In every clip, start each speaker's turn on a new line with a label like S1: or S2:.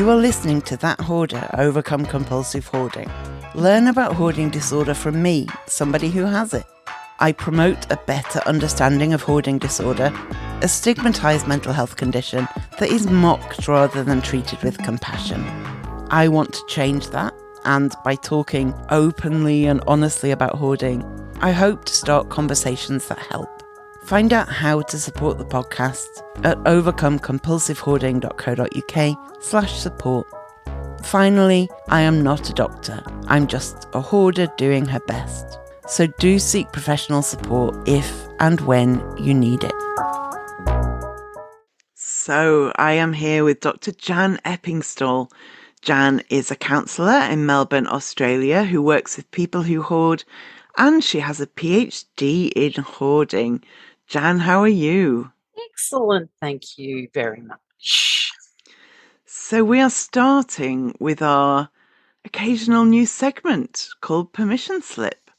S1: You are listening to That Hoarder Overcome Compulsive Hoarding. Learn about hoarding disorder from me, somebody who has it. I promote a better understanding of hoarding disorder, a stigmatised mental health condition that is mocked rather than treated with compassion. I want to change that, and by talking openly and honestly about hoarding, I hope to start conversations that help. Find out how to support the podcast at overcomecompulsivehoarding.co.uk/support. Finally, I am not a doctor. I'm just a hoarder doing her best. So do seek professional support if and when you need it. So I am here with Dr Jan Eppingstall. Jan is a counsellor in Melbourne, Australia, who works with people who hoard, and she has a PhD in hoarding. Jan, how are you?
S2: Excellent, thank you very much.
S1: So we are starting with our occasional new segment called Permission Slip.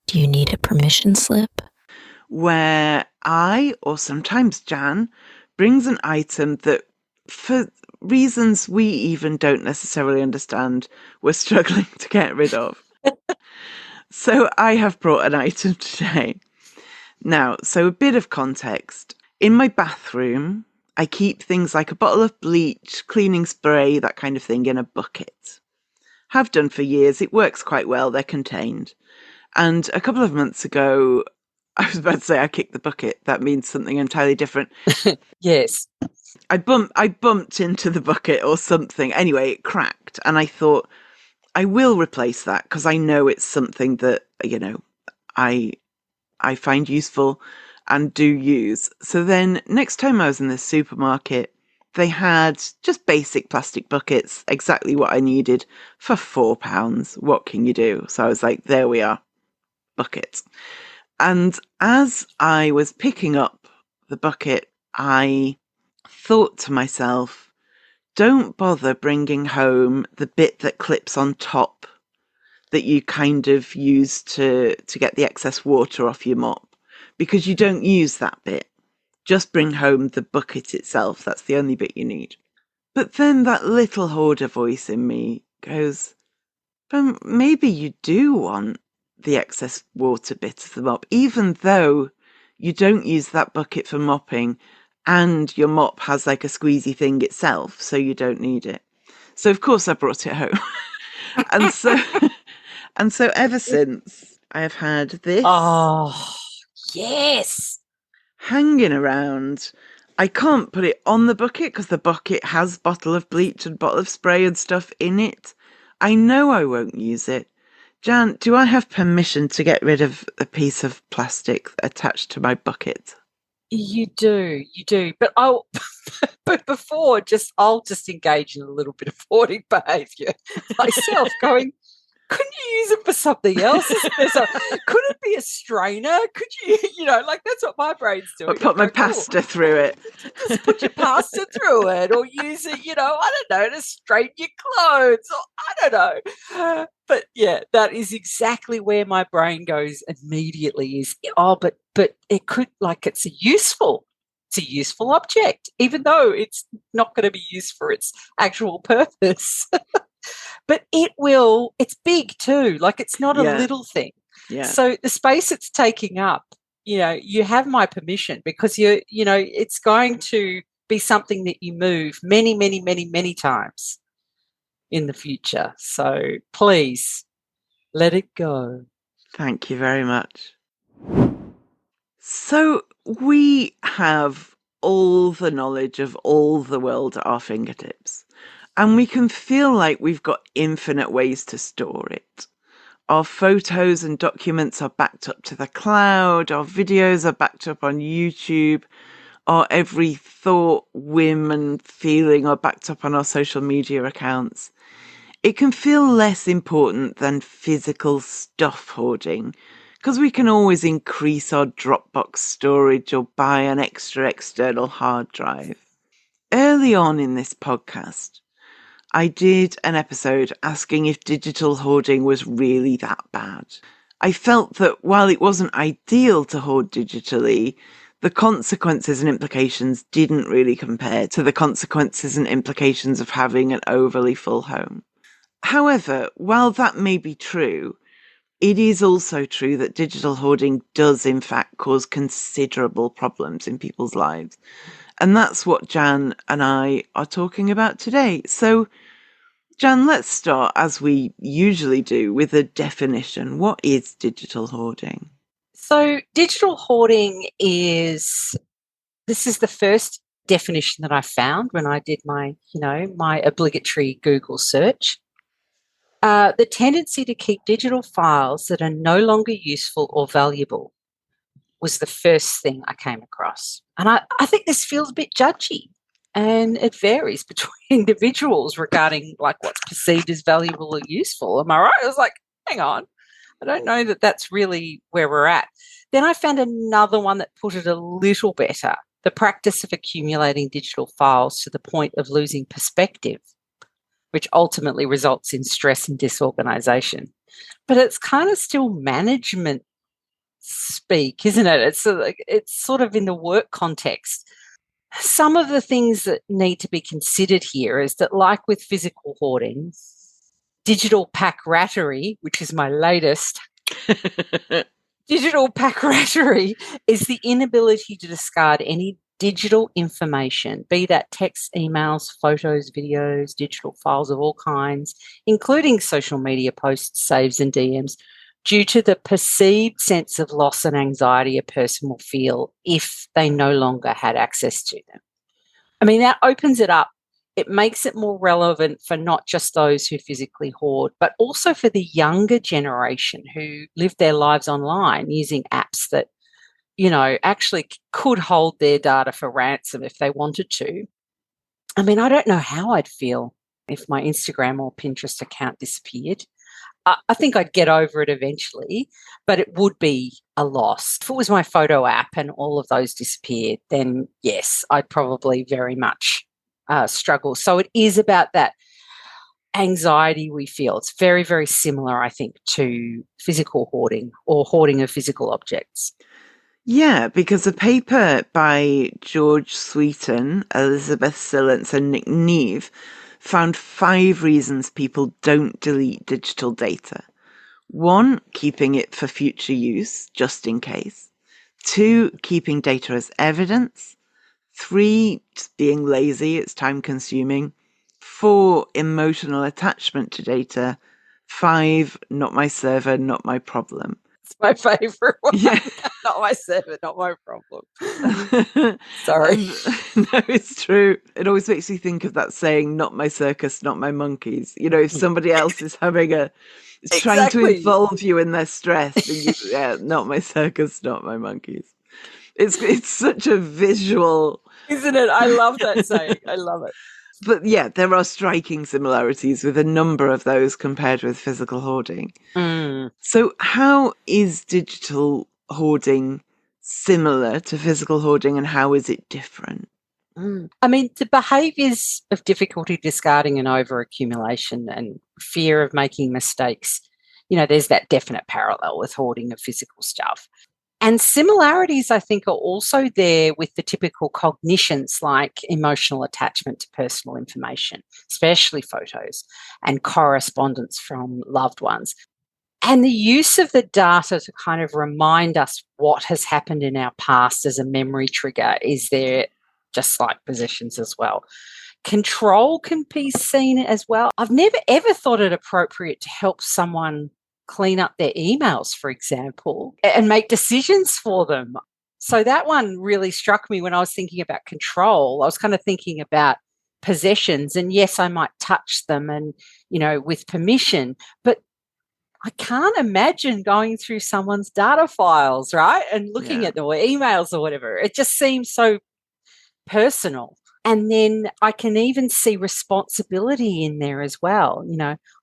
S2: Do you need a permission slip?
S1: Where I, or sometimes Jan, brings an item that, for reasons we even don't necessarily understand, we're struggling to get rid of. So I have brought an item today. Now, so a bit of context. In my bathroom, I keep things like a bottle of bleach, cleaning spray, that kind of thing in a bucket. Have done for years. It works quite well. They're contained. And a couple of months ago, I was about to say I kicked the bucket. That means something entirely different.
S2: Yes.
S1: I bumped into the bucket or something. Anyway, it cracked. And I thought, I will replace that because I know it's something that, I find useful and do use. So then next time I was in the supermarket, they had just basic plastic buckets, exactly what I needed for £4. What can you do? So I was like, there we are, buckets. And as I was picking up the bucket, I thought to myself, don't bother bringing home the bit that clips on top that you kind of use to get the excess water off your mop, because you don't use that bit. Just bring home the bucket itself. That's the only bit you need. But then that little hoarder voice in me goes, but maybe you do want the excess water bit of the mop, even though you don't use that bucket for mopping and your mop has like a squeezy thing itself, so you don't need it. So of course I brought it home. And so ever since, I have had this
S2: Yes.
S1: hanging around. I can't put it on the bucket because the bucket has bottle of bleach and bottle of spray and stuff in it. I know I won't use it. Jan, do I have permission to get rid of a piece of plastic attached to my bucket?
S2: You do. But I'll just engage in a little bit of hoarding behaviour myself, going, couldn't you use it for something else? Could it be a strainer? Could you, that's what my brain's doing.
S1: Or put my pasta through it.
S2: Just put your pasta through it, or use it, I don't know, to straighten your clothes, or I don't know. But yeah, that is exactly where my brain goes immediately is, but it could, it's a useful object, even though it's not going to be used for its actual purpose. But it's big too. It's not a little thing.
S1: Yeah.
S2: So the space it's taking up, you have my permission, because it's going to be something that you move many, many, many, many times in the future. So please let it go.
S1: Thank you very much. So we have all the knowledge of all the world at our fingertips. And we can feel like we've got infinite ways to store it. Our photos and documents are backed up to the cloud. Our videos are backed up on YouTube. Our every thought, whim and feeling are backed up on our social media accounts. It can feel less important than physical stuff hoarding, because we can always increase our Dropbox storage or buy an extra external hard drive. Early on in this podcast, I did an episode asking if digital hoarding was really that bad. I felt that while it wasn't ideal to hoard digitally, the consequences and implications didn't really compare to the consequences and implications of having an overly full home. However, while that may be true, it is also true that digital hoarding does in fact cause considerable problems in people's lives. And that's what Jan and I are talking about today. So, Jan, let's start, as we usually do, with a definition. What is digital hoarding?
S2: So digital hoarding this is the first definition that I found when I did my obligatory Google search. The tendency to keep digital files that are no longer useful or valuable was the first thing I came across. And I think this feels a bit judgy, and it varies between individuals regarding like what's perceived as valuable or useful. Am I right? I was like, hang on, I don't know that that's really where we're at. Then I found another one that put it a little better. The practice of accumulating digital files to the point of losing perspective, which ultimately results in stress and disorganization. But it's kind of still management speak, isn't it? It's sort of in the work context. Some of the things that need to be considered here is that, like with physical hoarding, digital pack rattery, which is my latest, digital pack rattery is the inability to discard any digital information, be that text, emails, photos, videos, digital files of all kinds, including social media posts, saves and DMs, due to the perceived sense of loss and anxiety a person will feel if they no longer had access to them. I mean, that opens it up. It makes it more relevant for not just those who physically hoard, but also for the younger generation who live their lives online using apps that, actually could hold their data for ransom if they wanted to. I mean, I don't know how I'd feel if my Instagram or Pinterest account disappeared. I think I'd get over it eventually, but it would be a loss. If it was my photo app and all of those disappeared, then yes, I'd probably very much struggle. So it is about that anxiety we feel. It's very, very similar, I think, to physical hoarding or hoarding of physical objects.
S1: Yeah, because a paper by George Sweeton, Elizabeth Sillence, and Nick Neve found 5 reasons people don't delete digital data. 1, keeping it for future use, just in case. 2, keeping data as evidence. 3, just being lazy, it's time consuming. 4, emotional attachment to data. 5, not my server, not my problem.
S2: It's my favourite one.
S1: Yeah.
S2: Not my server, not my problem. Sorry.
S1: No, it's true. It always makes me think of that saying, not my circus, not my monkeys. If somebody else is trying to involve you in their stress, and not my circus, not my monkeys. It's such a visual,
S2: isn't it? I love that saying. I love it.
S1: But yeah, there are striking similarities with a number of those compared with physical hoarding. So how is digital hoarding similar to physical hoarding, and how is it different?
S2: I mean, the behaviours of difficulty discarding and overaccumulation and fear of making mistakes, there's that definite parallel with hoarding of physical stuff. And similarities, I think, are also there with the typical cognitions like emotional attachment to personal information, especially photos and correspondence from loved ones. And the use of the data to kind of remind us what has happened in our past as a memory trigger is there, just like possessions as well. Control can be seen as well. I've never ever thought it appropriate to help someone clean up their emails, for example, and make decisions for them. So that one really struck me when I was thinking about control. I was kind of thinking about possessions, and yes, I might touch them and, with permission, but I can't imagine going through someone's data files, right? And looking at their emails or whatever. It just seems so personal. And then I can even see responsibility in there as well.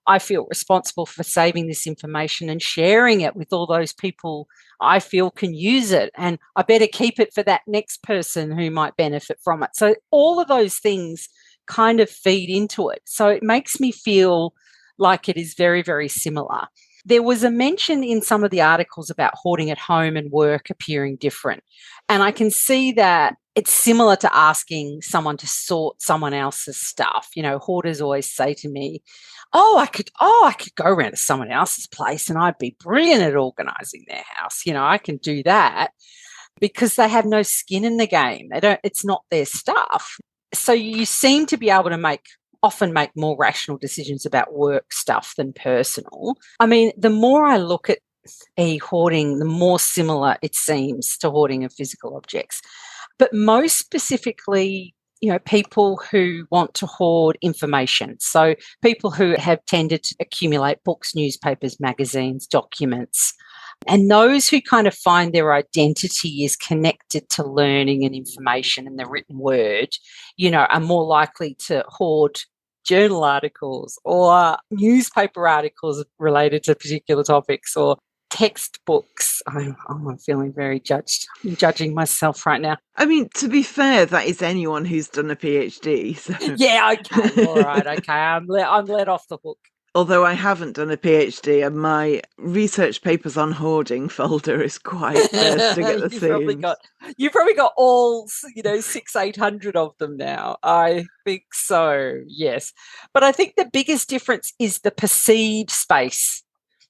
S2: I feel responsible for saving this information and sharing it with all those people I feel can use it. And I better keep it for that next person who might benefit from it. So all of those things kind of feed into it. So it makes me feel like it is very, very similar. There was a mention in some of the articles about hoarding at home and work appearing different. And I can see that it's similar to asking someone to sort someone else's stuff. You know, hoarders always say to me, I could go around to someone else's place and I'd be brilliant at organising their house. You know, I can do that, because they have no skin in the game. It's not their stuff. So you seem to be able to often make more rational decisions about work stuff than personal. I mean, the more I look at hoarding, the more similar it seems to hoarding of physical objects. But most specifically, you know, people who want to hoard information. So people who have tended to accumulate books, newspapers, magazines, documents, and those who kind of find their identity is connected to learning and information and the written word, you know, are more likely to hoard journal articles or newspaper articles related to particular topics, or textbooks. I'm feeling very judged. I'm judging myself right now.
S1: I mean, to be fair, that is anyone who's done a PhD. So.
S2: Yeah, okay, all right, okay. I'm let off the hook.
S1: Although I haven't done a PhD, and my research papers on hoarding folder is quite bursting at the seams.
S2: You've probably got all, you know, 600-800 of them now. I think so, yes. But I think the biggest difference is the perceived space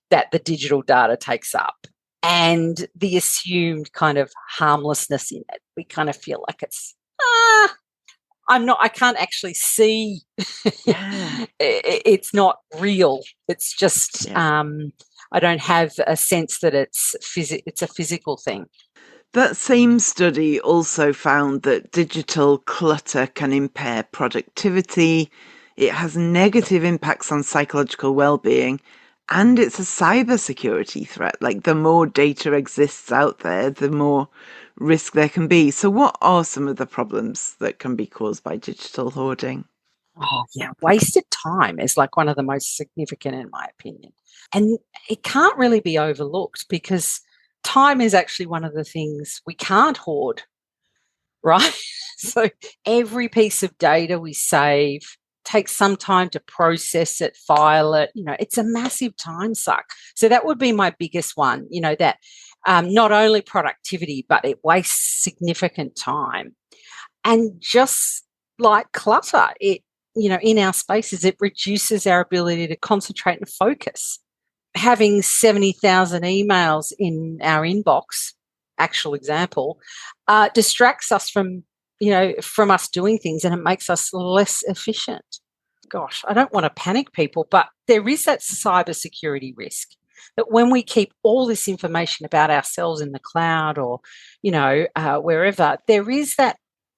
S2: that the digital data takes up and the assumed kind of harmlessness in it. We kind of feel like it's, I can't actually see. It's not real. It's just, I don't have a sense that it's a physical thing.
S1: That same study also found that digital clutter can impair productivity. It has negative impacts on psychological well-being, and it's a cybersecurity threat. Like, the more data exists out there, the more risk there can be. So what are some of the problems that can be caused by digital hoarding?
S2: Oh, yeah. Wasted time is like one of the most significant, in my opinion. And it can't really be overlooked, because time is actually one of the things we can't hoard, right? So every piece of data we save takes some time to process it, file it. You know, it's a massive time suck. So that would be my biggest one, you know, that not only productivity, but it wastes significant time. And just like clutter, it, you know, in our spaces, it reduces our ability to concentrate and focus. Having 70,000 emails in our inbox, actual example, distracts us from, you know, from us doing things, and it makes us less efficient. Gosh, I don't want to panic people, but there is that cybersecurity risk that when we keep all this information about ourselves in the cloud or, you know, wherever, there is that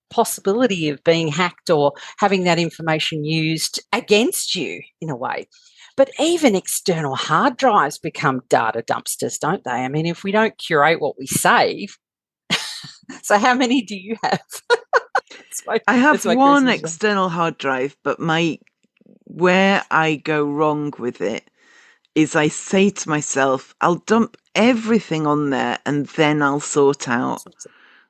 S2: possibility of being hacked or having that information used against you in a way. But even external hard drives become data dumpsters, don't they? I mean, if we don't curate what we save, so how many do you have?
S1: I have one external hard drive, but where I go wrong with it is I say to myself, I'll dump everything on there and then I'll sort out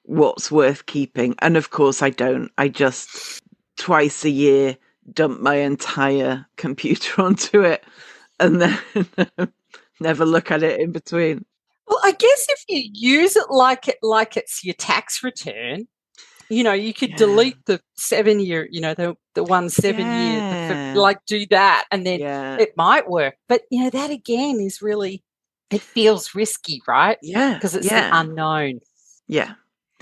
S1: what's worth keeping. And of course I don't. I just twice a year dump my entire computer onto it and then never look at it in between.
S2: Well, I guess if you use it like it's your tax return, you know, you could delete the 7 year, you know, the 1 7 year, like do that, and then it might work. But, you know, that again is really, it feels risky, right?
S1: Yeah.
S2: Because it's the unknown.
S1: Yeah.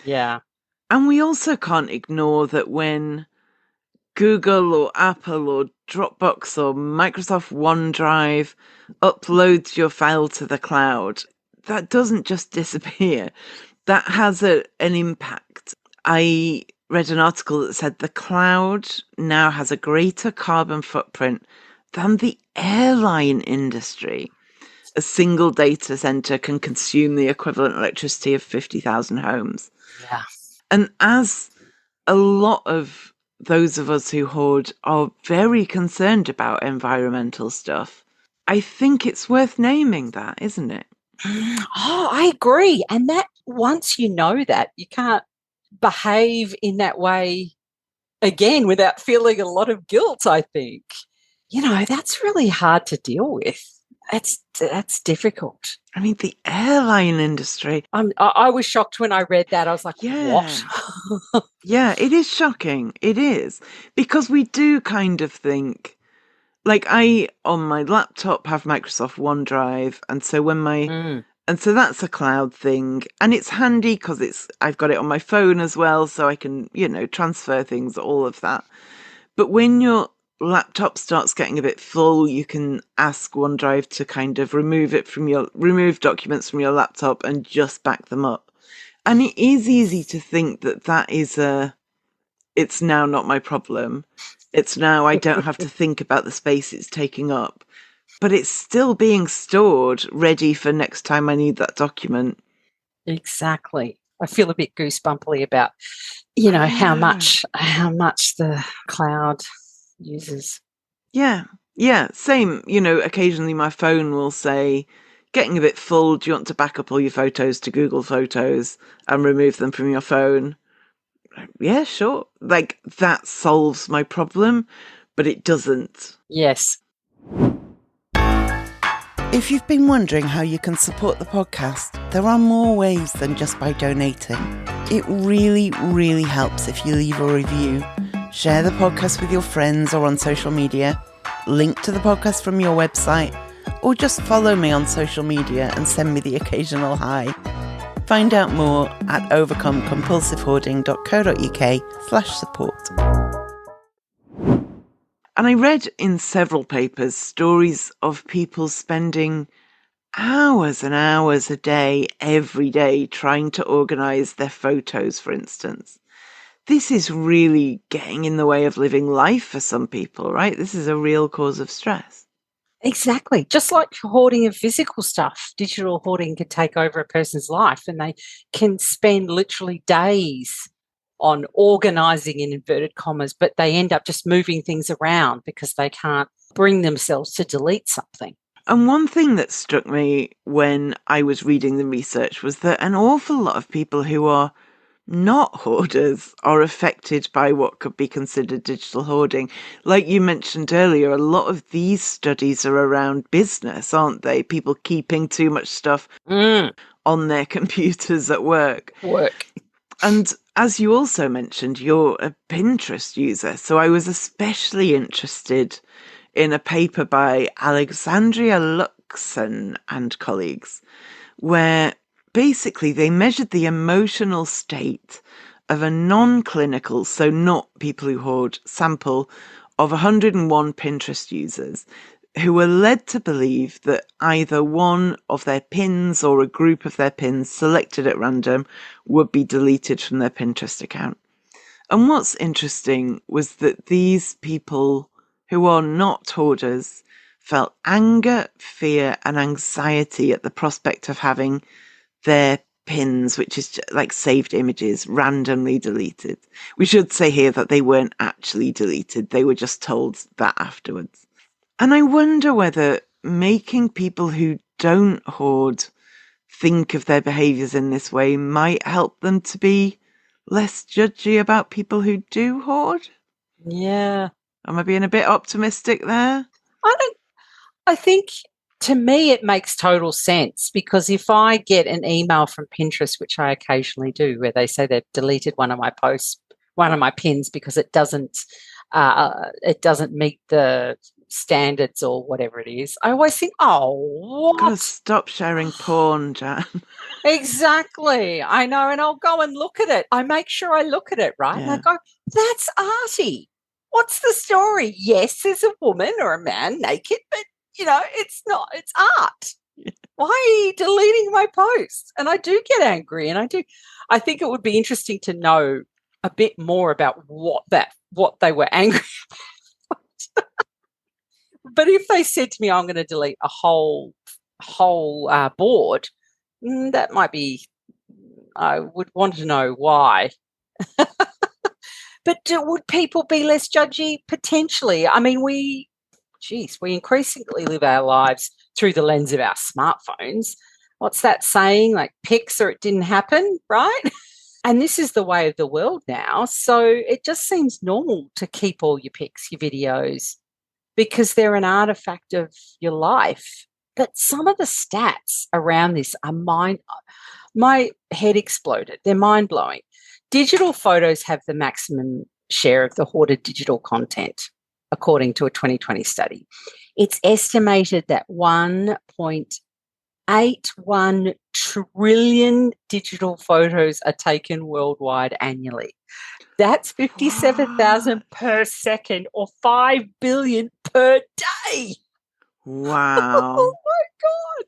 S2: Yeah.
S1: And we also can't ignore that when Google or Apple or Dropbox or Microsoft OneDrive uploads your file to the cloud, that doesn't just disappear. That has an impact. I read an article that said the cloud now has a greater carbon footprint than the airline industry. A single data center can consume the equivalent electricity of 50,000 homes.
S2: Yeah.
S1: And as a lot of those of us who hoard are very concerned about environmental stuff, I think it's worth naming that, isn't it?
S2: Oh, I agree. And that once you know that, you can't behave in that way again without feeling a lot of guilt, I think. You know, that's really hard to deal with. That's difficult.
S1: I mean, the airline industry.
S2: I was shocked when I read that. I was like, what?
S1: Yeah. Yeah, it is shocking. It is. Because we do kind of think, like I, on my laptop, have Microsoft OneDrive. And so and so that's a cloud thing. And it's handy because I've got it on my phone as well. So I can, transfer things, all of that. But when your laptop starts getting a bit full, you can ask OneDrive to kind of remove documents from your laptop and just back them up. And it is easy to think that it's now not my problem. It's now I don't have to think about the space it's taking up. But it's still being stored, ready for next time I need that document.
S2: Exactly. I feel a bit goosebumpy about, how much the cloud uses.
S1: Yeah. Yeah. Same. Occasionally my phone will say, getting a bit full. Do you want to back up all your photos to Google Photos and remove them from your phone? Yeah, sure. Like that solves my problem, but it doesn't.
S2: Yes.
S1: If you've been wondering how you can support the podcast, there are more ways than just by donating. It really, really helps if you leave a review, share the podcast with your friends or on social media, link to the podcast from your website, or just follow me on social media and send me the occasional hi. Find out more at overcomecompulsivehoarding.co.uk/support. And I read in several papers stories of people spending hours and hours a day, every day, trying to organise their photos, for instance. This is really getting in the way of living life for some people, right? This is a real cause of stress.
S2: Exactly. Just like hoarding of physical stuff, digital hoarding can take over a person's life, and they can spend literally days on organising in inverted commas, but they end up just moving things around because they can't bring themselves to delete something.
S1: And one thing that struck me when I was reading the research was that an awful lot of people who are not hoarders are affected by what could be considered digital hoarding. Like you mentioned earlier, a lot of these studies are around business, aren't they? People keeping too much stuff on their computers at work. And as you also mentioned, you're a Pinterest user. So I was especially interested in a paper by Alexandria Luxon and colleagues, where basically they measured the emotional state of a non-clinical, so not people who hoard, sample of 101 Pinterest users who were led to believe that either one of their pins or a group of their pins selected at random would be deleted from their Pinterest account. And what's interesting was that these people who are not hoarders felt anger, fear, and anxiety at the prospect of having their pins, which is like saved images, randomly deleted. We should say here that they weren't actually deleted. They were just told that afterwards. And I wonder whether making people who don't hoard think of their behaviours in this way might help them to be less judgy about people who do hoard.
S2: Yeah.
S1: Am I being a bit optimistic there?
S2: I think to me it makes total sense, because if I get an email from Pinterest, which I occasionally do, where they say they've deleted one of my posts, one of my pins because it doesn't meet the standards or whatever it is, I always think, oh, what?
S1: Gotta stop sharing porn, Jan.
S2: Exactly. I know, and I'll go and look at it. I make sure I look at it, right?
S1: Yeah.
S2: And I go, that's arty. What's the story? Yes, there's a woman or a man naked, but it's not, it's art. Yeah. Why are you deleting my posts? And I do get angry, and I think it would be interesting to know a bit more about what they were angry about. But if they said to me, I'm going to delete a whole board, that might be, I would want to know why. But would people be less judgy? Potentially. I mean, we increasingly live our lives through the lens of our smartphones. What's that saying? Like, pics or it didn't happen, right? And this is the way of the world now. So it just seems normal to keep all your pics, your videos, because they're an artifact of your life. But some of the stats around this are my head exploded. They're mind-blowing. Digital photos have the maximum share of the hoarded digital content, according to a 2020 study. It's estimated that 1.81 trillion digital photos are taken worldwide annually. That's 57,000 per second, or 5 billion per day.
S1: Wow.
S2: Oh my God.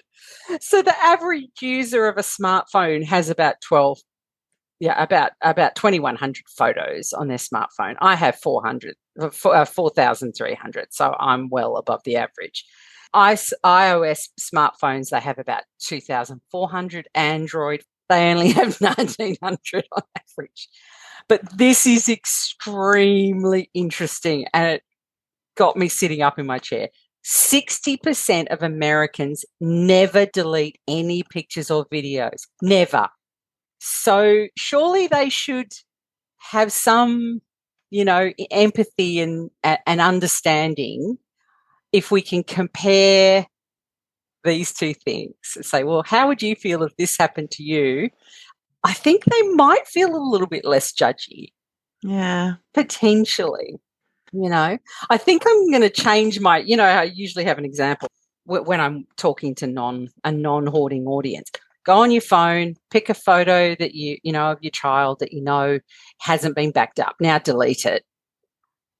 S2: So the average user of a smartphone has about 2,100 photos on their smartphone. I have 4,300, so I'm well above the average. iOS smartphones, they have about 2,400. Android, they only have 1,900 on average. But this is extremely interesting, and it got me sitting up in my chair. 60% of Americans never delete any pictures or videos. Never. So surely they should have some, empathy and understanding if we can compare these two things and say, well, how would you feel if this happened to you? I think they might feel a little bit less judgy.
S1: Yeah.
S2: Potentially. I think I'm going to change my, I usually have an example when I'm talking to a non-hoarding audience. Go on your phone, pick a photo that of your child that hasn't been backed up. Now delete it.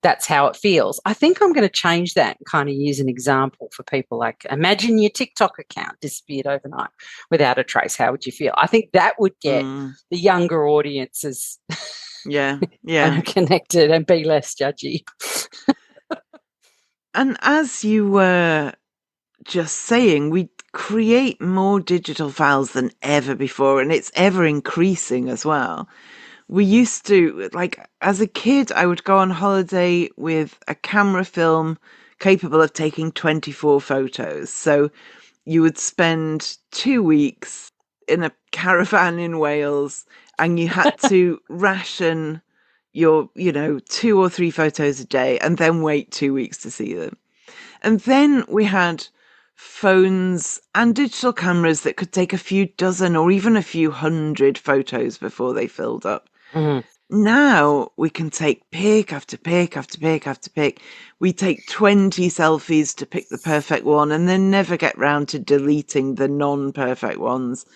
S2: That's how it feels. I think I'm going to change that and kind of use an example for people. Like, imagine your TikTok account disappeared overnight without a trace. How would you feel? I think that would get the younger audiences connected and be less judgy.
S1: And as you were just saying, we create more digital files than ever before, and it's ever increasing as well. We used to, as a kid, I would go on holiday with a camera film capable of taking 24 photos. So you would spend 2 weeks in a caravan in Wales, and you had to ration your, 2 or 3 photos a day and then wait 2 weeks to see them. And then we had phones and digital cameras that could take a few dozen or even a few hundred photos before they filled up.
S2: Mm-hmm.
S1: Now we can take pic after pic after pic after pic. We take 20 selfies to pick the perfect one and then never get round to deleting the non-perfect ones.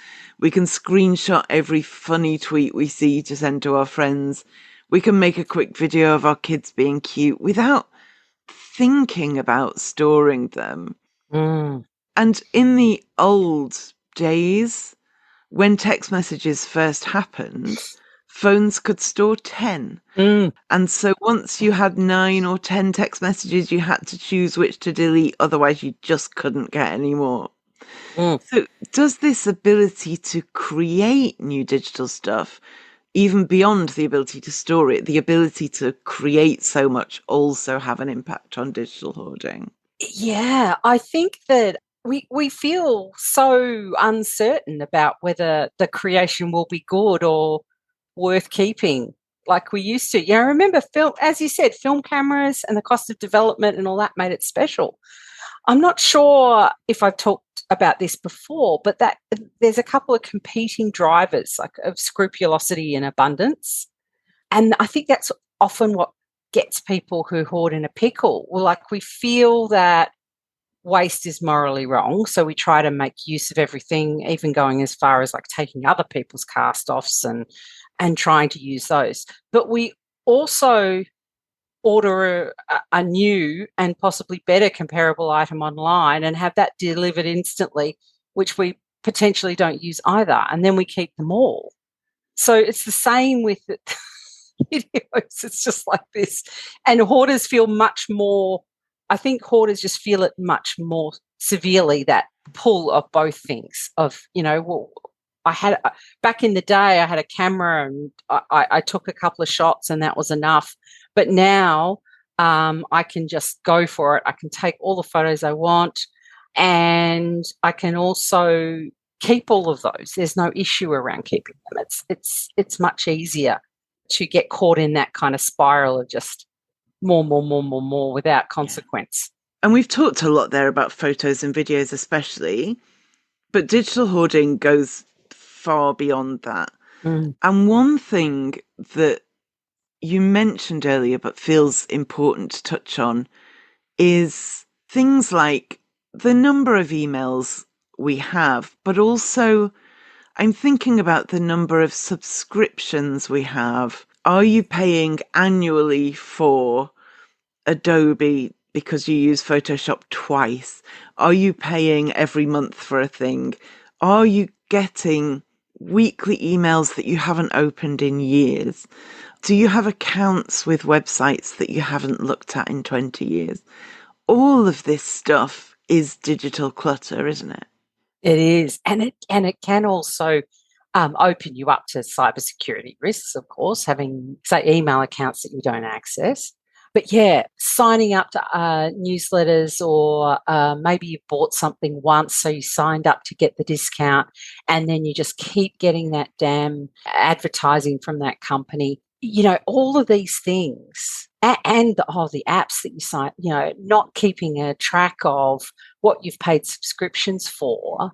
S1: We can screenshot every funny tweet we see to send to our friends. We can make a quick video of our kids being cute without thinking about storing them. And in the old days, when text messages first happened, phones could store 10. And so once you had 9 or 10 text messages, you had to choose which to delete. Otherwise, you just couldn't get any more. So does this ability to create new digital stuff, even beyond the ability to store it, the ability to create so much, also have an impact on digital hoarding?
S2: Yeah, I think that we feel so uncertain about whether the creation will be good or worth keeping like we used to. I remember as you said, film cameras and the cost of development and all that made it special. I'm not sure if I've talked about this before, but that there's a couple of competing drivers of scrupulosity and abundance. And I think that's often what gets people who hoard in a pickle. Well, we feel that waste is morally wrong, so we try to make use of everything, even going as far as taking other people's cast-offs and trying to use those. But we also order a new and possibly better comparable item online and have that delivered instantly, which we potentially don't use either, and then we keep them all. So it's the same with videos. It's just like this. And hoarders feel much more, I think hoarders just feel it much more severely, that pull of both things of, I had, back in the day, I had a camera and I took a couple of shots and that was enough. But now I can just go for it. I can take all the photos I want and I can also keep all of those. There's no issue around keeping them. It's much easier to get caught in that kind of spiral of just more without consequence.
S1: And we've talked a lot there about photos and videos especially, but digital hoarding goes far beyond that.
S2: Mm.
S1: And one thing that you mentioned earlier but feels important to touch on is things like the number of emails we have, but also I'm thinking about the number of subscriptions we have. Are you paying annually for Adobe because you use Photoshop twice? Are you paying every month for a thing? Are you getting weekly emails that you haven't opened in years? Do you have accounts with websites that you haven't looked at in 20 years? All of this stuff is digital clutter, isn't it?
S2: It is, and it can also open you up to cybersecurity risks, of course, having, say, email accounts that you don't access. But yeah, signing up to newsletters, or maybe you bought something once, so you signed up to get the discount, and then you just keep getting that damn advertising from that company. You know, all of these things, and the apps that you sign, you know, not keeping a track of what you've paid subscriptions for,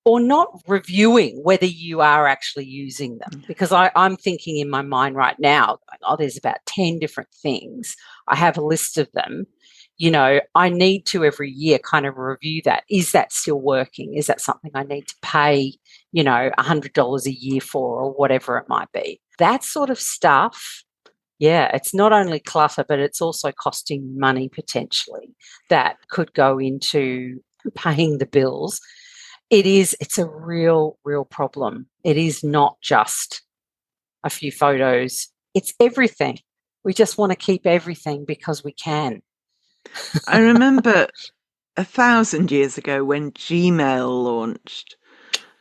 S2: or not reviewing whether you are actually using them. Because I'm thinking in my mind right now, oh, there's about 10 different things. I have a list of them. You know, I need to every year kind of review that. Is that still working? Is that something I need to pay, you know, $100 a year for, or whatever it might be? That sort of stuff. Yeah, it's not only clutter, but it's also costing money potentially that could go into paying the bills. It's a real, real problem. It is not just a few photos, it's everything. We just want to keep everything because we can.
S1: I remember 1,000 years ago when Gmail launched,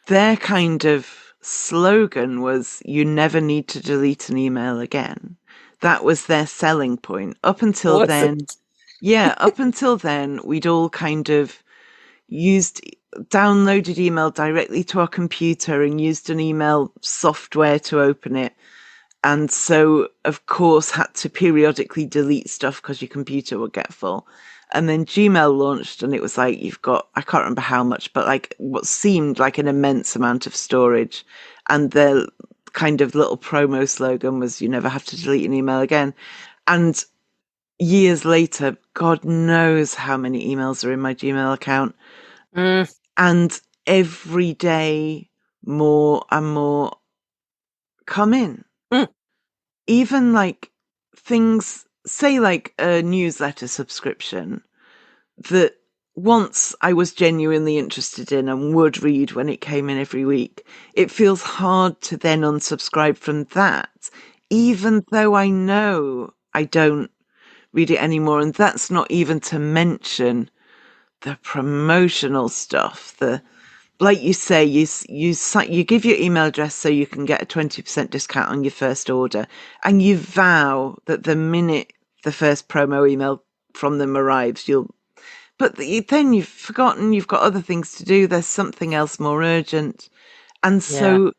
S1: their kind of slogan was, you never need to delete an email again. That was their selling point. Up until
S2: Was
S1: then,
S2: it?
S1: yeah, up until then, we'd all kind of downloaded email directly to our computer and used an email software to open it. And so, of course, had to periodically delete stuff because your computer would get full. And then Gmail launched, and it was like, you've got, I can't remember how much, but like what seemed like an immense amount of storage. And the kind of little promo slogan was, you never have to delete an email again. And years later, God knows how many emails are in my Gmail account.
S2: Mm.
S1: And every day, more and more come in.
S2: Mm.
S1: Even like things, say like a newsletter subscription that once I was genuinely interested in and would read when it came in every week, it feels hard to then unsubscribe from that, even though I know I don't read it anymore. And that's not even to mention the promotional stuff, the, like you say, you give your email address so you can get a 20% discount on your first order, and you vow that the minute the first promo email from them arrives, but then you've forgotten you've got other things to do. There's something else more urgent. And
S2: Yeah.
S1: so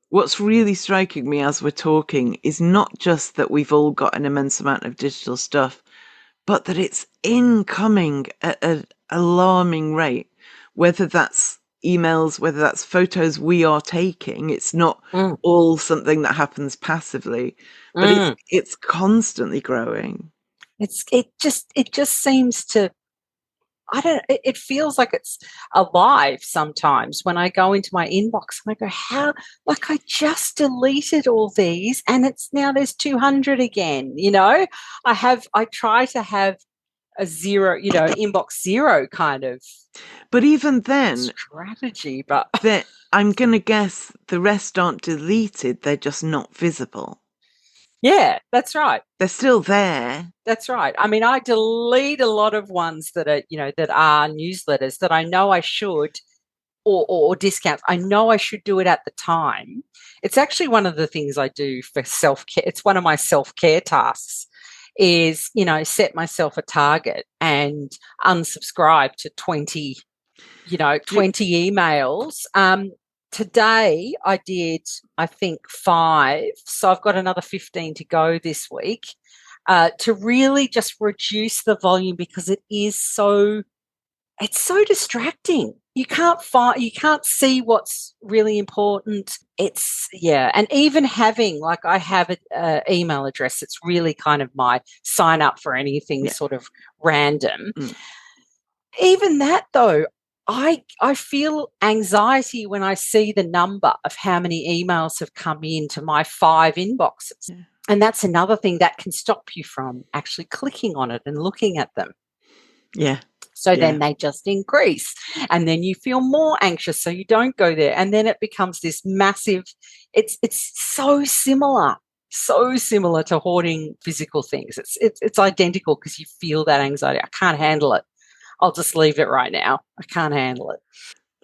S1: what's really striking me as we're talking is not just that we've all got an immense amount of digital stuff, but that it's incoming at an alarming rate, whether that's emails, whether that's photos we are taking. It's not
S2: Mm.
S1: all something that happens passively, but
S2: Mm.
S1: it's constantly growing.
S2: It just seems to, I don't, it feels like it's alive sometimes when I go into my inbox and I go, how, like I just deleted all these and it's now there's 200 again, you know? I try to have a zero, you know, inbox zero kind of
S1: But even then,
S2: strategy, but
S1: I'm going to guess the rest aren't deleted, they're just not visible.
S2: yeah, that's right.
S1: They're still there.
S2: That's right. I mean, I delete a lot of ones that are, you know, that are newsletters that I know I should, or discounts. I know I should do it at the time. It's actually one of the things I do for self-care. It's one of my self-care tasks is, you know, set myself a target and unsubscribe to 20, you know,
S1: Do you,
S2: 20 emails. Today I did, I think, 5. So I've got another 15 to go this week. to really just reduce the volume, because it's so distracting. You can't see what's really important. And even having, like, I have an email address that's really kind of my sign up for anything sort of random. Even that, though, I feel anxiety when I see the number of how many emails have come into my 5 inboxes. And that's another thing that can stop you from actually clicking on it and looking at them. So then they just increase, and then you feel more anxious, so you don't go there. And then it becomes this massive, it's so similar to hoarding physical things. It's identical, because you feel that anxiety. I can't handle it. I'll just leave it right now. I can't handle it.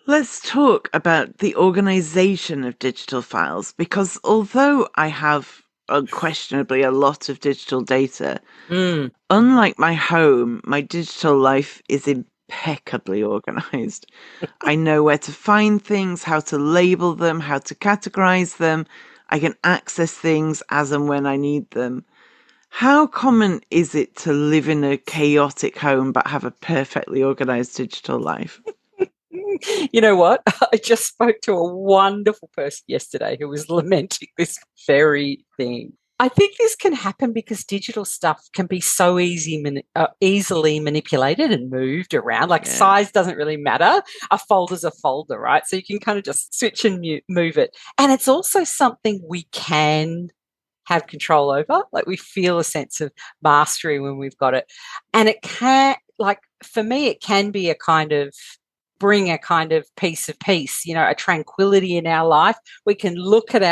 S1: Let's talk about the organisation of digital files, because although I have unquestionably a lot of digital data, unlike my home, my digital life is impeccably organised. I know where to find things, how to label them, how to categorise them. I can access things as and when I need them. How common is it to live in a chaotic home but have a perfectly organised digital life?
S2: You know what? I just spoke to a wonderful person yesterday who was lamenting this very thing. I think this can happen because digital stuff can be so easily manipulated and moved around. Like, size doesn't really matter. A folder's a folder, right? So you can kind of just switch and move it. And it's also something we can have control over. Like, we feel a sense of mastery when we've got it. And it can, like, for me, it can be a kind of bring a kind of piece of peace, a tranquility in our life. We can open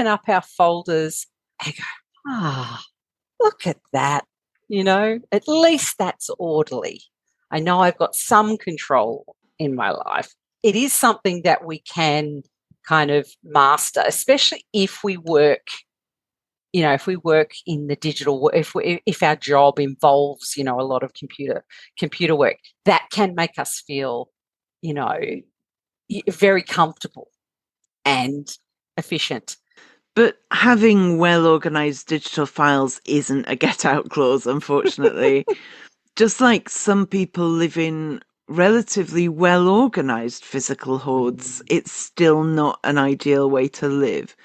S2: up our folders and go, look at that, at least that's orderly. I know I've got some control in my life. It is something that we can kind of master, especially if we work, if we work in the digital, if our job involves, a lot of computer work, that can make us feel, very comfortable and efficient.
S1: But having well-organised digital files isn't a get-out clause, unfortunately. Just like some people live in relatively well-organised physical hoards, it's still not an ideal way to live.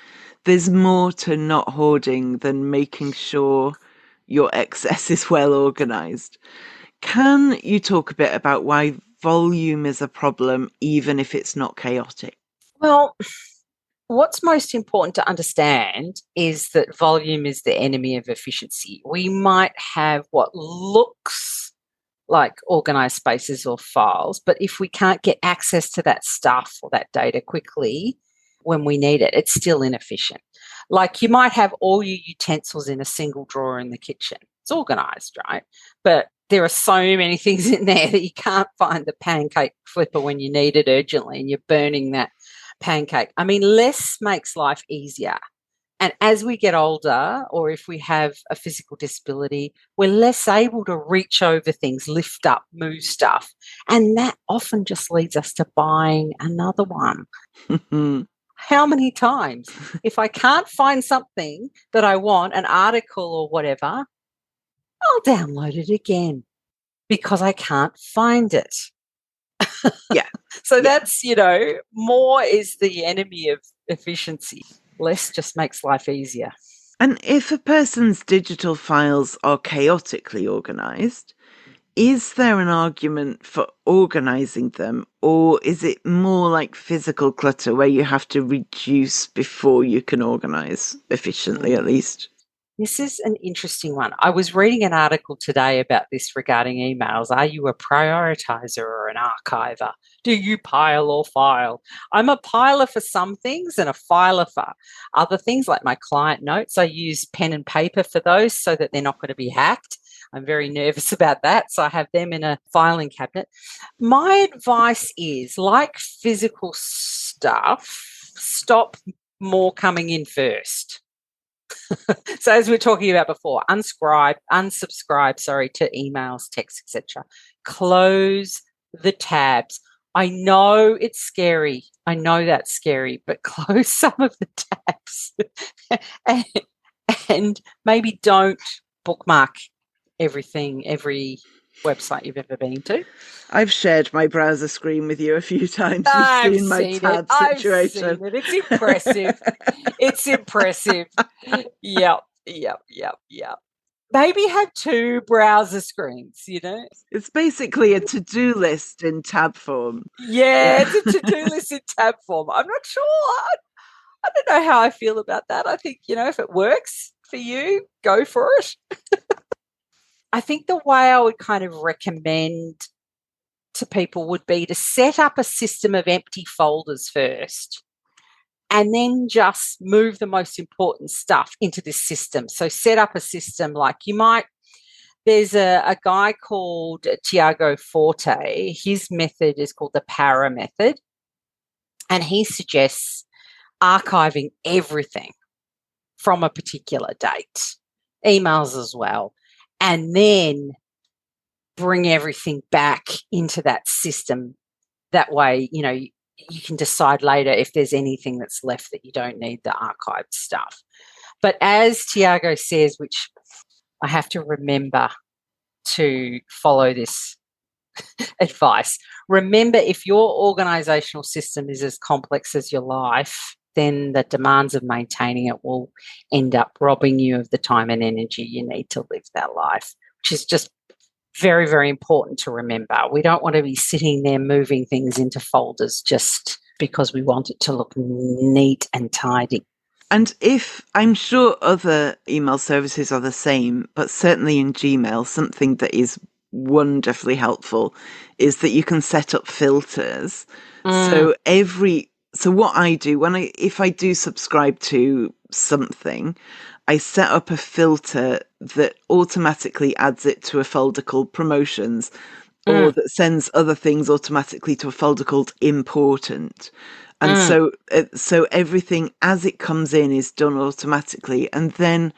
S1: There's more to not hoarding than making sure your excess is well-organised. Can you talk a bit about why volume is a problem, even if it's not chaotic?
S2: Well, what's most important to understand is that volume is the enemy of efficiency. We might have what looks like organised spaces or files, but if we can't get access to that stuff or that data quickly when we need it, it's still inefficient. Like, you might have all your utensils in a single drawer in the kitchen. It's organised, right? But there are so many things in there that you can't find the pancake flipper when you need it urgently, and you're burning that pancake. I mean, less makes life easier. And as we get older, or if we have a physical disability, we're less able to reach over things, lift up, move stuff. And that often just leads us to buying another one. How many times? If I can't find something that I want, an article or whatever, I'll download it again because I can't find it. So that's, more is the enemy of efficiency. Less just makes life easier.
S1: And if a person's digital files are chaotically organised, is there an argument for organising them, or is it more like physical clutter where you have to reduce before you can organise efficiently, at least?
S2: This is an interesting one. I was reading an article today about this regarding emails. Are you a prioritizer or an archiver? Do you pile or file? I'm a piler for some things and a filer for other things, like my client notes. I use pen and paper for those so that they're not going to be hacked. I'm very nervous about that, so I have them in a filing cabinet. My advice is, like physical stuff, stop more coming in first. So, as we were talking about before, unsubscribe to emails, texts, etc. Close the tabs. I know it's scary. I know that's scary, but close some of the tabs and maybe don't bookmark everything, every website you've ever been to.
S1: I've shared my browser screen with you a few times. You've
S2: I've
S1: seen my
S2: seen it.
S1: tab
S2: I've
S1: situation.
S2: seen it. It's impressive. It's impressive. Yep, yep, yep, yep. Maybe have two browser screens, you know?
S1: It's basically a to-do list in tab form.
S2: Yeah,
S1: Yeah.
S2: it's a to-do list in tab form. I'm not sure. I don't know how I feel about that. I think, if it works for you, go for it. I think the way I would kind of recommend to people would be to set up a system of empty folders first and then just move the most important stuff into this system. So set up a system like there's a guy called Tiago Forte. His method is called the para method. And he suggests archiving everything from a particular date, emails as well, and then bring everything back into that system. That way, you can decide later if there's anything that's left that you don't need, the archived stuff. But as Tiago says, which I have to remember to follow this advice, remember if your organisational system is as complex as your life, then the demands of maintaining it will end up robbing you of the time and energy you need to live that life, which is just very, very important to remember. We don't want to be sitting there moving things into folders just because we want it to look neat and tidy.
S1: And I'm sure other email services are the same, but certainly in Gmail, something that is wonderfully helpful is that you can set up filters. So what I do if I do subscribe to something, I set up a filter that automatically adds it to a folder called promotions, or that sends other things automatically to a folder called important. And so everything as it comes in is done automatically. And then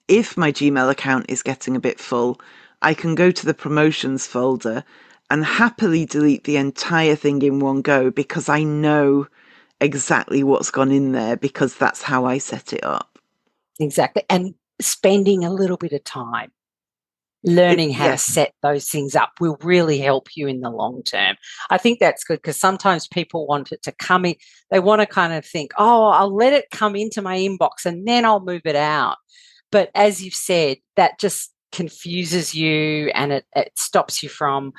S1: if my Gmail account is getting a bit full, I can go to the promotions folder and happily delete the entire thing in one go because I know exactly what's gone in there because that's how I set it up.
S2: Exactly. And spending a little bit of time learning how to set those things up will really help you in the long term. I think that's good because sometimes people want it to come in. They want to kind of think, oh, I'll let it come into my inbox and then I'll move it out. But as you've said, that just confuses you and it stops you from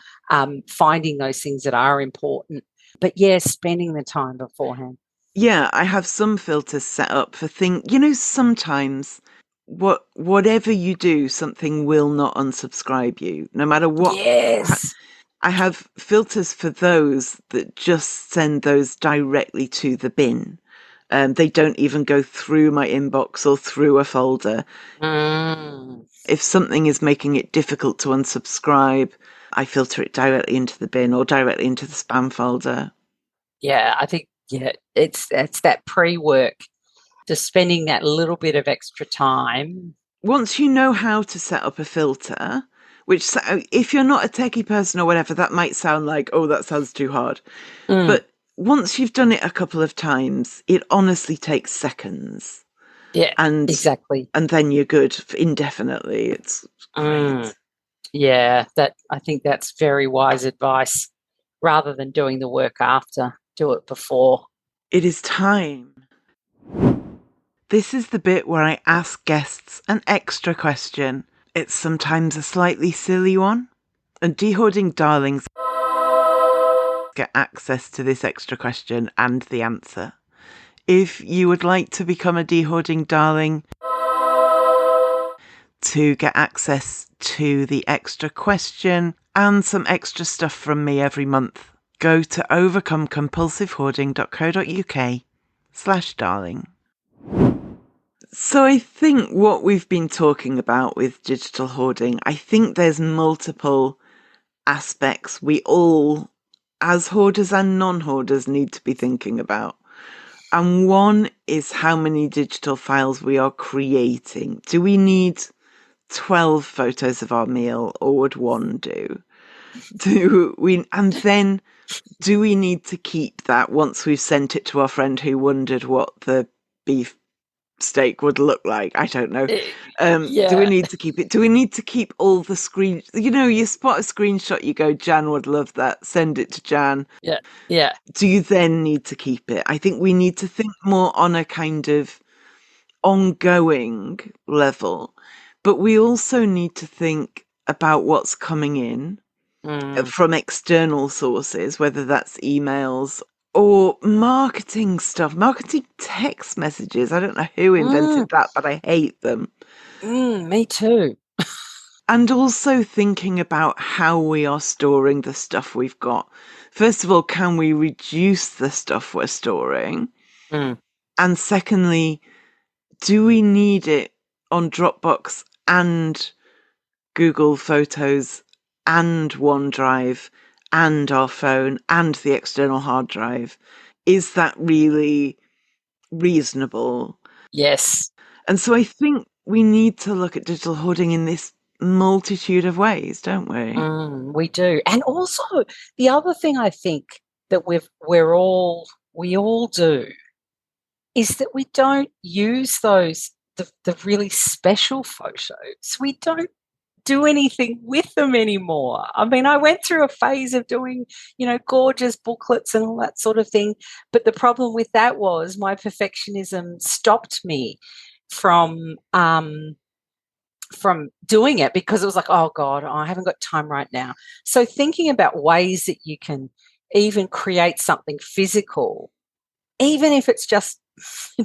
S2: finding those things that are important. But yeah, spending the time beforehand.
S1: Yeah, I have some filters set up for things. Sometimes whatever you do, something will not unsubscribe you, no matter what.
S2: Yes.
S1: I have filters for those that just send those directly to the bin. They don't even go through my inbox or through a folder. If something is making it difficult to unsubscribe, I filter it directly into the bin or directly into the spam folder.
S2: Yeah, I think it's that pre-work, just spending that little bit of extra time.
S1: Once you know how to set up a filter, which if you're not a techie person or whatever, that might sound like, oh, that sounds too hard. But once you've done it a couple of times, it honestly takes seconds.
S2: Yeah,
S1: And
S2: exactly.
S1: And then you're good indefinitely. It's great.
S2: Yeah, I think that's very wise advice. Rather than doing the work after, do it before.
S1: It is time. This is the bit where I ask guests an extra question. It's sometimes a slightly silly one. And Hoarding darlings get access to this extra question and the answer. If you would like to become a Hoarding darling, to get access to the extra question and some extra stuff from me every month, go to overcomecompulsivehoarding.co.uk/darling. So I think what we've been talking about with digital hoarding, I think there's multiple aspects we all, as hoarders and non-hoarders, need to be thinking about. And one is how many digital files we are creating. Do we need 12 photos of our meal, or would one do? And then do we need to keep that once we've sent it to our friend who wondered what the beef sweepstake would look like. I don't know. Do we
S2: Yeah.
S1: need to keep it? Do we need to keep all the screen? You spot a screenshot, you go, Jan would love that. Send it to Jan.
S2: Yeah. Yeah.
S1: Do you then need to keep it? I think we need to think more on a kind of ongoing level, but we also need to think about what's coming in from external sources, whether that's emails or marketing stuff, marketing text messages. I don't know who invented that, but I hate them.
S2: Me too.
S1: And also thinking about how we are storing the stuff we've got. First of all, can we reduce the stuff we're storing? And secondly, do we need it on Dropbox and Google Photos and OneDrive and our phone and the external hard drive? Is that really reasonable?
S2: Yes.
S1: And so I think we need to look at digital hoarding in this multitude of ways, don't we?
S2: We do. And also the other thing I think that we all do is that we don't use the really special photos. We don't do anything with them anymore. I mean, I went through a phase of doing, gorgeous booklets and all that sort of thing. But the problem with that was my perfectionism stopped me from doing it, because it was like, oh God, I haven't got time right now. So thinking about ways that you can even create something physical, even if it's just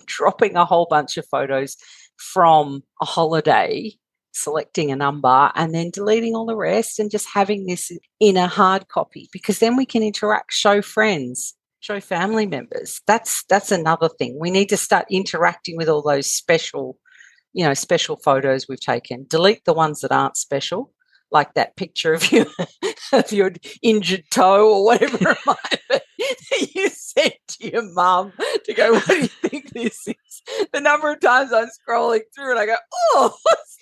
S2: dropping a whole bunch of photos from a holiday, selecting a number and then deleting all the rest and just having this in a hard copy, because then we can interact, show friends, show family members. That's another thing. We need to start interacting with all those special photos we've taken. Delete the ones that aren't special, like that picture of your injured toe or whatever it might be that you sent to your mum to go, what do you think this is? The number of times I'm scrolling through and I go, oh, what's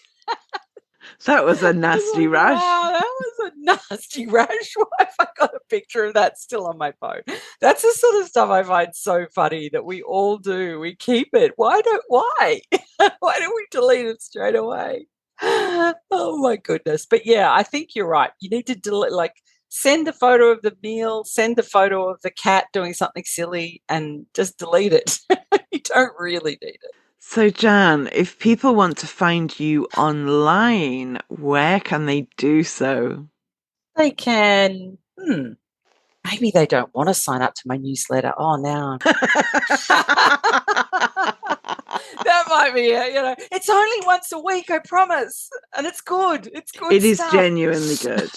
S1: that was a nasty rash.
S2: Wow, that was a nasty rash. Why have I got a picture of that still on my phone? That's the sort of stuff I find so funny that we all do. We keep it. Why? Why don't we delete it straight away? Oh my goodness. But yeah, I think you're right. You need to delete, send the photo of the meal, send the photo of the cat doing something silly, and just delete it. You don't really need it.
S1: So, Jan, if people want to find you online, where can they do so?
S2: They can. Maybe they don't want to sign up to my newsletter. Oh, now. That might be it. It's only once a week, I promise. And it's good. It's good
S1: It is
S2: stuff.
S1: genuinely good.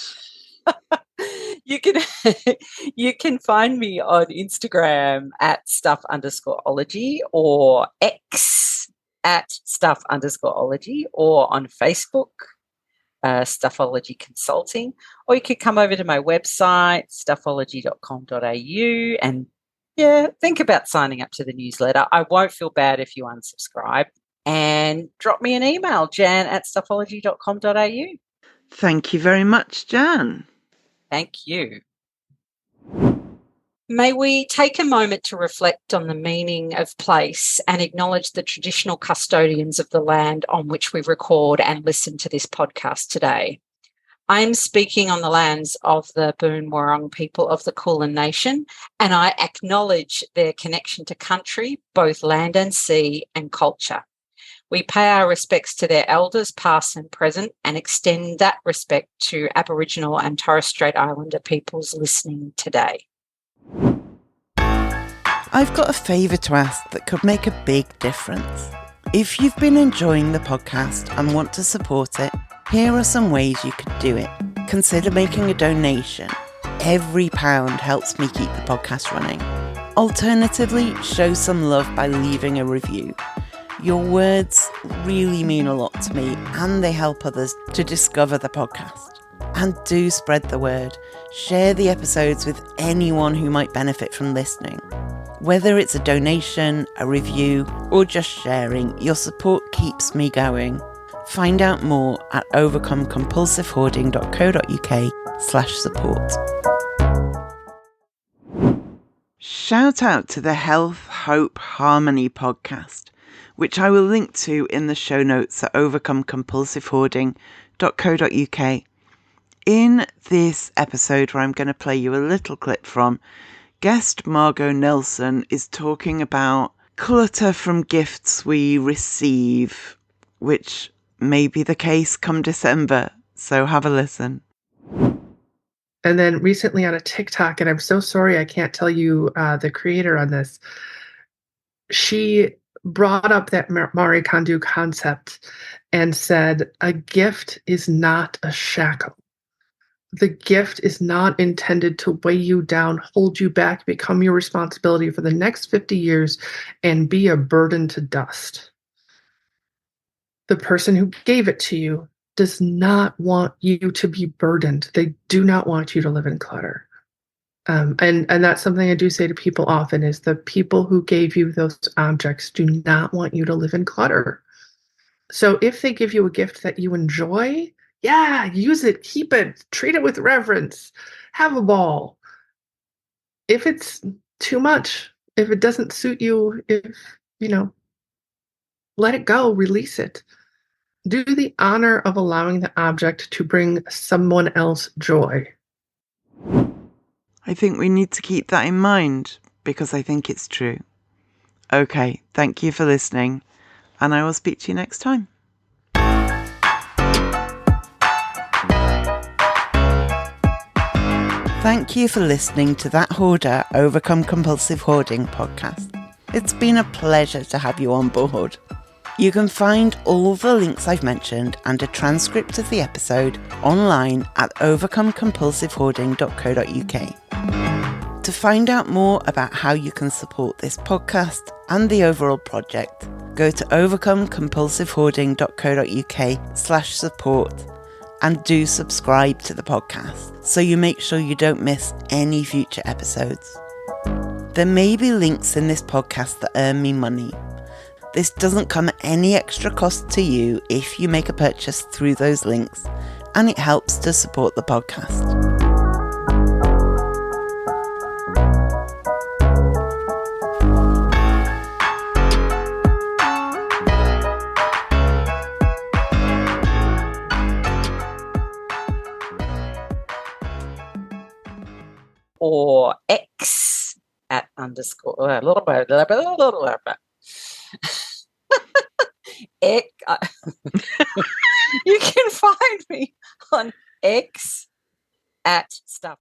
S2: You can find me on Instagram at stuff_ology, or X at stuff_ology, or on Facebook, Stuffology Consulting, or you could come over to my website, stuffology.com.au, and think about signing up to the newsletter. I won't feel bad if you unsubscribe, and drop me an email, jan@stuffology.com.au.
S1: Thank you very much, Jan.
S2: Thank you. May we take a moment to reflect on the meaning of place and acknowledge the traditional custodians of the land on which we record and listen to this podcast today. I am speaking on the lands of the Boon Wurrung people of the Kulin Nation, and I acknowledge their connection to country, both land and sea, and culture. We pay our respects to their elders, past and present, and extend that respect to Aboriginal and Torres Strait Islander peoples listening today.
S1: I've got a favour to ask that could make a big difference. If you've been enjoying the podcast and want to support it, here are some ways you could do it. Consider making a donation. Every pound helps me keep the podcast running. Alternatively, show some love by leaving a review. Your words really mean a lot to me, and they help others to discover the podcast. And do spread the word. Share the episodes with anyone who might benefit from listening. Whether it's a donation, a review, or just sharing, your support keeps me going. Find out more at overcomecompulsivehoarding.co.uk/support. Shout out to the Health, Hope, Harmony podcast. which I will link to in the show notes at overcomecompulsivehoarding.co.uk. In this episode, where I'm going to play you a little clip from, guest Margot Nelson is talking about clutter from gifts we receive, which may be the case come December. So have a listen.
S3: And then recently on a TikTok, and I'm so sorry I can't tell you the creator on this, she brought up that Marie Kondo concept and said, a gift is not a shackle. The gift is not intended to weigh you down, hold you back, become your responsibility for the next 50 years, and be a burden to dust. The person who gave it to you does not want you to be burdened. They do not want you to live in clutter. And that's something I do say to people often is the people who gave you those objects do not want you to live in clutter. So if they give you a gift that you enjoy, yeah, use it, keep it, treat it with reverence, have a ball. If it's too much, if it doesn't suit you, let it go, release it. Do the honor of allowing the object to bring someone else joy.
S1: I think we need to keep that in mind because I think it's true. Okay, thank you for listening, and I will speak to you next time. Thank you for listening to that Hoarder Overcome Compulsive Hoarding podcast. It's been a pleasure to have you on board. You can find all the links I've mentioned and a transcript of the episode online at overcomecompulsivehoarding.co.uk. To find out more about how you can support this podcast and the overall project, go to overcomecompulsivehoarding.co.uk/support and do subscribe to the podcast so you make sure you don't miss any future episodes. There may be links in this podcast that earn me money. This doesn't come at any extra cost to you if you make a purchase through those links, and it helps to support the podcast.
S2: Or X at underscore you can find me on X at stuff.